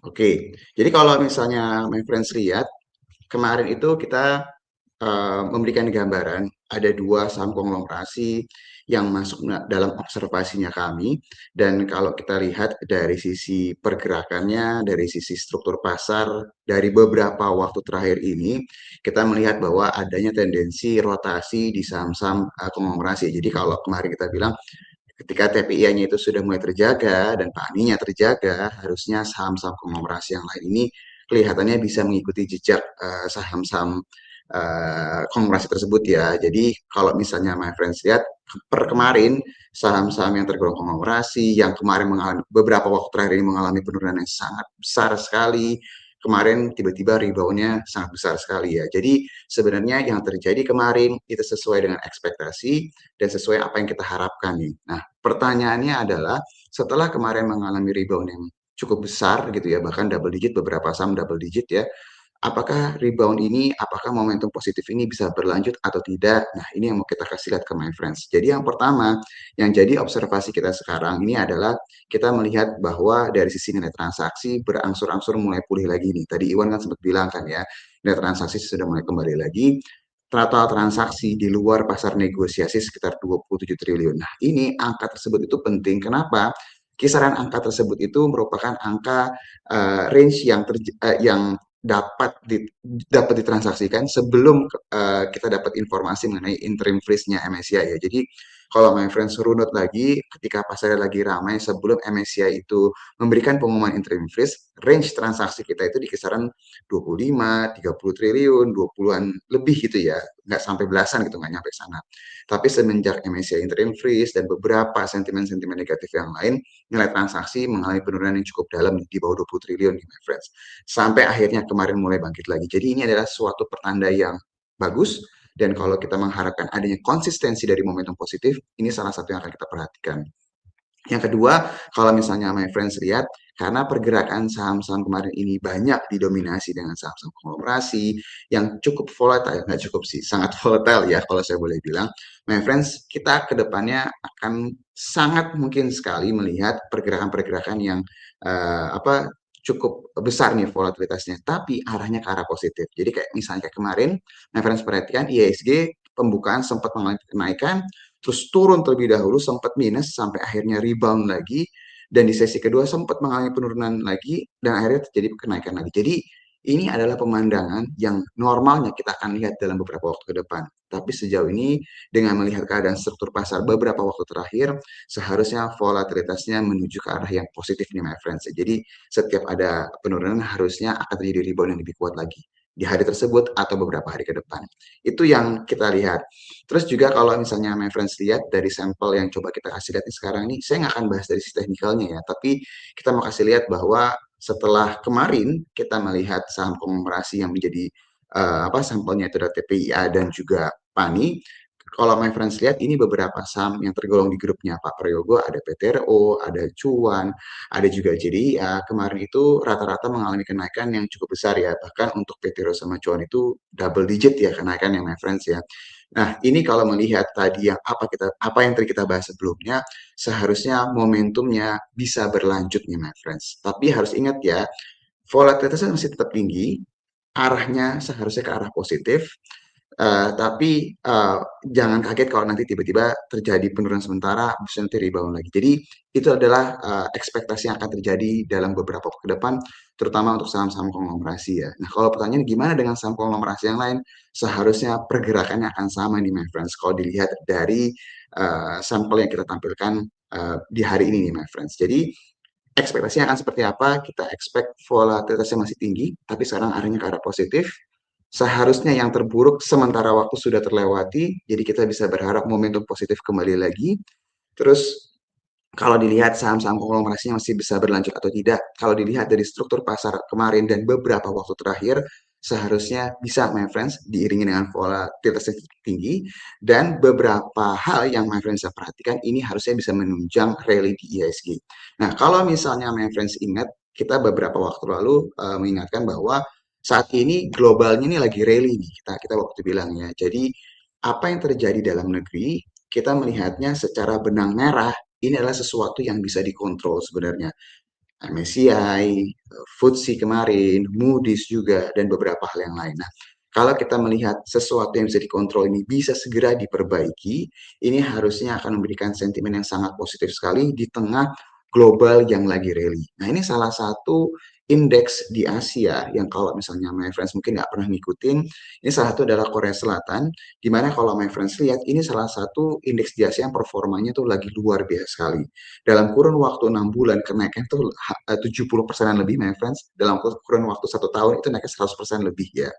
Oke, jadi kalau misalnya my friends lihat, kemarin itu kita memberikan gambaran ada dua saham konglomerasi yang masuk dalam observasinya kami, dan kalau kita lihat dari sisi pergerakannya, dari sisi struktur pasar, dari beberapa waktu terakhir ini, kita melihat bahwa adanya tendensi rotasi di saham-saham konglomerasi. Jadi kalau kemarin kita bilang ketika TPI-nya itu sudah mulai terjaga dan PANI-nya terjaga, harusnya saham-saham konglomerasi yang lain ini kelihatannya bisa mengikuti jejak saham-saham konglomerasi tersebut ya. Jadi kalau misalnya my friends lihat per kemarin saham-saham yang tergolong konglomerasi yang kemarin mengalami beberapa waktu terakhir ini mengalami penurunan yang sangat besar sekali. Kemarin tiba-tiba rebound-nya sangat besar sekali ya. Jadi sebenarnya yang terjadi kemarin itu sesuai dengan ekspektasi dan sesuai apa yang kita harapkan nih. Nah, pertanyaannya adalah setelah kemarin mengalami rebound yang cukup besar gitu ya, bahkan double digit, beberapa saham double digit ya, apakah rebound ini, apakah momentum positif ini bisa berlanjut atau tidak? Nah, ini yang mau kita kasih lihat ke my friends. Jadi yang pertama, yang jadi observasi kita sekarang ini adalah kita melihat bahwa dari sisi nilai transaksi berangsur-angsur mulai pulih lagi nih. Tadi Iwan kan sempat bilang kan ya, nilai transaksi sudah mulai kembali lagi. Total transaksi di luar pasar negosiasi sekitar 27 triliun. Nah, ini angka tersebut itu penting. Kenapa? Kisaran angka tersebut itu merupakan angka range yang dapat ditransaksikan sebelum kita dapat informasi mengenai interim freeze-nya MSCI ya. Jadi kalau my friends runut lagi ketika pasarnya lagi ramai sebelum MSCI itu memberikan pengumuman interim freeze, range transaksi kita itu di kisaran 25, 30 triliun, 20-an lebih gitu ya. Nggak sampai belasan gitu, nggak nyampe sana. Tapi semenjak MSCI interim freeze dan beberapa sentimen-sentimen negatif yang lain, nilai transaksi mengalami penurunan yang cukup dalam di bawah 20 triliun nih my friends. Sampai akhirnya kemarin mulai bangkit lagi. Jadi ini adalah suatu pertanda yang bagus dan kalau kita mengharapkan adanya konsistensi dari momentum positif, ini salah satu yang akan kita perhatikan. Yang kedua, kalau misalnya my friends lihat, karena pergerakan saham-saham kemarin ini banyak didominasi dengan saham-saham konglomerasi yang cukup volatile, nggak cukup sih, sangat volatile ya kalau saya boleh bilang. My friends, kita ke depannya akan sangat mungkin sekali melihat pergerakan-pergerakan yang apa cukup besar nih volatilitasnya, tapi arahnya ke arah positif. Jadi kayak misalnya kayak kemarin, my friends perhatikan IHSG pembukaan sempat mengalami kenaikan, terus turun terlebih dahulu sempat minus sampai akhirnya rebound lagi dan di sesi kedua sempat mengalami penurunan lagi dan akhirnya terjadi kenaikan lagi. Jadi ini adalah pemandangan yang normalnya kita akan lihat dalam beberapa waktu ke depan. Tapi sejauh ini dengan melihat keadaan struktur pasar beberapa waktu terakhir, seharusnya volatilitasnya menuju ke arah yang positif nih my friends. Jadi setiap ada penurunan harusnya akan terjadi rebound yang lebih kuat lagi di hari tersebut atau beberapa hari ke depan. Itu yang kita lihat. Terus juga kalau misalnya my friends lihat dari sampel yang coba kita kasih lihat nih sekarang nih, saya nggak akan bahas dari sisi teknikalnya ya, tapi kita mau kasih lihat bahwa setelah kemarin kita melihat saham konglomerasi yang menjadi apa sampelnya itu ada TPIA dan juga PANI. Kalau my friends lihat ini beberapa saham yang tergolong di grupnya Pak Prayogo, ada PTRO, ada Cuan, ada juga JDIA. Kemarin itu rata-rata mengalami kenaikan yang cukup besar ya. Bahkan untuk PTRO sama Cuan itu double digit ya kenaikan yang my friends ya. Nah, ini kalau melihat tadi yang apa yang tadi kita bahas sebelumnya, seharusnya momentumnya bisa berlanjut nih, my friends. Tapi harus ingat ya, volatilitasnya masih tetap tinggi, arahnya seharusnya ke arah positif, tapi jangan kaget kalau nanti tiba-tiba terjadi penurunan sementara, bisa nanti rebound lagi. Jadi itu adalah ekspektasi yang akan terjadi dalam beberapa waktu ke depan, terutama untuk saham-saham konglomerasi ya. Nah, kalau pertanyaan gimana dengan saham konglomerasi yang lain? Seharusnya pergerakannya akan sama nih, my friends. Kalau dilihat dari sampel yang kita tampilkan di hari ini nih, my friends. Jadi ekspektasinya akan seperti apa? Kita expect volatilitasnya masih tinggi, tapi sekarang arahnya ke arah positif. Seharusnya yang terburuk sementara waktu sudah terlewati, jadi kita bisa berharap momentum positif kembali lagi. Terus kalau dilihat saham-saham konglomerasinya masih bisa berlanjut atau tidak, kalau dilihat dari struktur pasar kemarin dan beberapa waktu terakhir, seharusnya bisa, my friends, diiringi dengan volatilitas yang tinggi, dan beberapa hal yang my friends bisa perhatikan, ini harusnya bisa menunjang rally di IHSG. Nah, kalau misalnya my friends ingat, kita beberapa waktu lalu mengingatkan bahwa saat ini globalnya ini lagi rally nih, kita waktu bilangnya. Jadi, apa yang terjadi dalam negeri, kita melihatnya secara benang merah ini adalah sesuatu yang bisa dikontrol sebenarnya. MSCI, FTSE kemarin, Moody's juga, dan beberapa hal yang lain. Nah, kalau kita melihat sesuatu yang bisa dikontrol ini bisa segera diperbaiki, ini harusnya akan memberikan sentimen yang sangat positif sekali di tengah global yang lagi rally. Nah, ini salah satu indeks di Asia yang kalau misalnya my friends mungkin nggak pernah ngikutin, ini salah satu adalah Korea Selatan, di mana kalau my friends lihat, ini salah satu indeks di Asia yang performanya tuh lagi luar biasa sekali. Dalam kurun waktu 6 bulan, kenaikan tuh 70% lebih, my friends. Dalam kurun waktu 1 tahun, itu naiknya 100% lebih ya.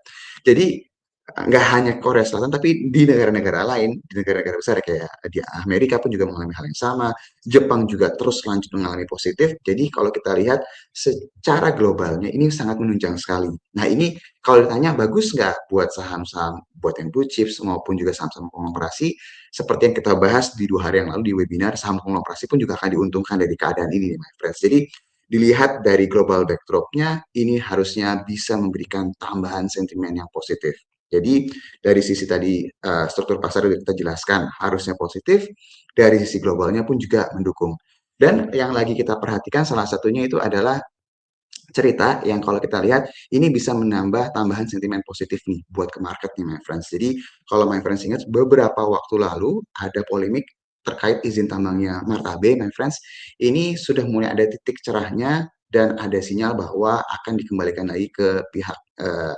Jadi, nggak hanya Korea Selatan, tapi di negara-negara lain, di negara-negara besar kayak di Amerika pun juga mengalami hal yang sama. Jepang juga terus lanjut mengalami positif. Jadi kalau kita lihat secara globalnya ini sangat menunjang sekali. Nah ini kalau ditanya bagus nggak buat saham-saham buat yang blue chips maupun juga saham-saham konglomerasi, seperti yang kita bahas di 2 hari yang lalu di webinar, saham konglomerasi pun juga akan diuntungkan dari keadaan ini, my friends. Jadi dilihat dari global backdrop-nya, ini harusnya bisa memberikan tambahan sentimen yang positif. Jadi dari sisi tadi struktur pasar yang kita jelaskan harusnya positif, dari sisi globalnya pun juga mendukung. Dan yang lagi kita perhatikan salah satunya itu adalah cerita yang kalau kita lihat ini bisa menambah tambahan sentimen positif nih buat ke market nih my friends. Jadi kalau my friends ingat beberapa waktu lalu ada polemik terkait izin tambangnya Martabe my friends. Ini sudah mulai ada titik cerahnya dan ada sinyal bahwa akan dikembalikan lagi ke pihak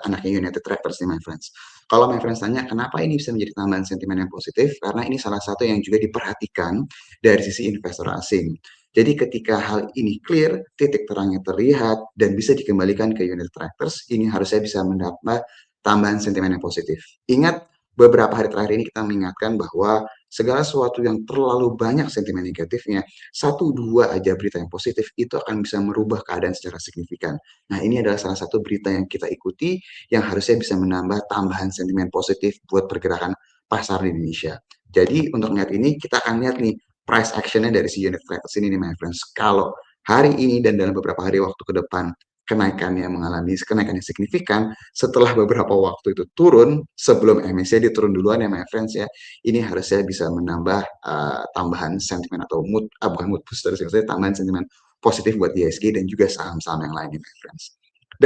anaknya United Tractors nih my friends. Kalau my friends tanya kenapa ini bisa menjadi tambahan sentimen yang positif, karena ini salah satu yang juga diperhatikan dari sisi investor asing. Jadi ketika hal ini clear, titik terangnya terlihat, dan bisa dikembalikan ke unit tractors, ini harusnya bisa mendapat tambahan sentimen yang positif. Ingat, beberapa hari terakhir ini kita mengingatkan bahwa segala sesuatu yang terlalu banyak sentimen negatifnya, satu dua aja berita yang positif, itu akan bisa merubah keadaan secara signifikan. Nah ini adalah salah satu berita yang kita ikuti, yang harusnya bisa menambah tambahan sentimen positif buat pergerakan pasar di Indonesia. Jadi untuk melihat ini, kita akan lihat nih, price actionnya dari si unit trackers ini nih my friends. Kalau hari ini dan dalam beberapa hari waktu ke depan kenaikannya mengalami kenaikan yang signifikan, setelah beberapa waktu itu turun, sebelum MSCI turun duluan ya my friends ya, ini harusnya bisa menambah tambahan sentimen atau mood, bukan mood booster sih, maksudnya tambahan sentimen positif buat ISG dan juga saham-saham yang lain nih my friends.